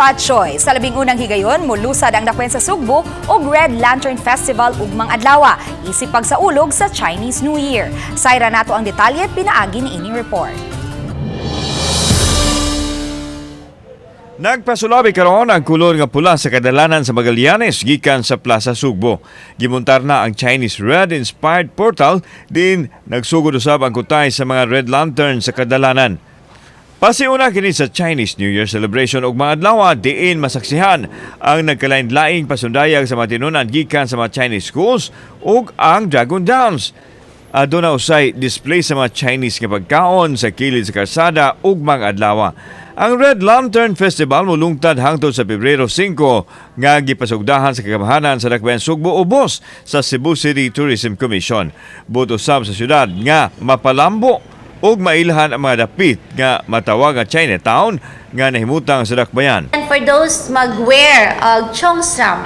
Fat Choy. Sa labing unang higayon, mulusad ang dakwen sa Sugbo og Red Lantern Festival ugmang adlaw. Isip pagsaulog sa Chinese New Year. Sayra nato ang detalye pinaagi ni ini report. Nagpasulabi karon ang kulor nga pula sa kadalanan sa Magallanes gikan sa Plaza Sugbo. Gimuntar na ang Chinese Red-inspired portal din nagsugod usab ang kutay sa mga Red Lantern sa kadalanan. Pasiuna kini sa Chinese New Year celebration ug mga adlaw diin masaksihan ang nagkalain-laing pasundayag sa mga tinunan gikan sa mga Chinese schools ug ang Dragon Dance. Aduna usay display sa mga Chinese nga pagkaon sa kilid sa karsada ug mga adlaw. Ang Red Lantern Festival molungtad hangtod sa Pebrero 5 nga gipasugdahan sa kagabahanan sa dakbayan Sugbo ubos sa Cebu City Tourism Commission. Buot usab sa syudad nga mapalambo ug mailhan ang mga dapit nga matawag nga Chinatown nga nahimutang sa dakbayan. And for those mag-wear og cheongsam,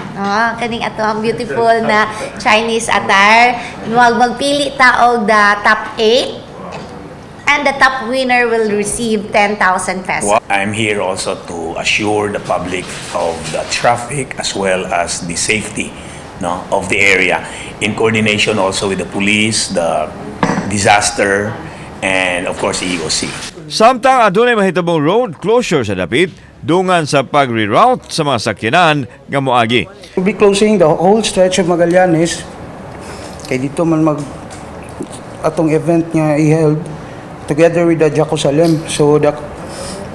kaning ato ang beautiful na Chinese attire, magpili ta og the top 8 and the top winner will receive 10,000 pesos. Well, I'm here also to assure the public of the traffic as well as the safety of the area in coordination also with the police, the disaster, and of course the EOC. Samtang adunay mahitabong road closure sa dapit dungan sa pag-reroute sa mga sakyanan nga moagi. We'll be closing the whole stretch of Magallanes kay dito man atong event nga i-held together with the Jerusalem. So the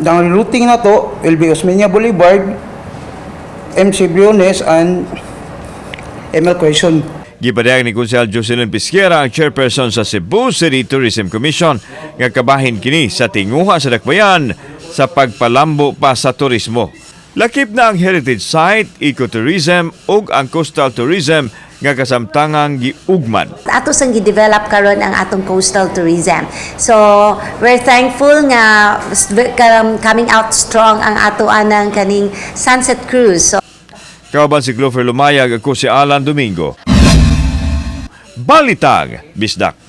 routing na to will be Osmeña Boulevard, MC Briones, and ML Quezon. Gipadayag ni Konsehal Jocelyn Pisquera ang chairperson sa Cebu City Tourism Commission nga kabahin kini sa tinguha sa dakbayan sa pagpalambo pa sa turismo. Lakip na ang heritage site, ecotourism ug ang coastal tourism nga kasamtangang giugman. Ato sang gi-develop karon ang atong coastal tourism. So, we're thankful nga coming out strong ang ato anang kaning sunset cruise. So, Kauban si Clover Lumayag, ako si Alan Domingo. Balitang Bisdak.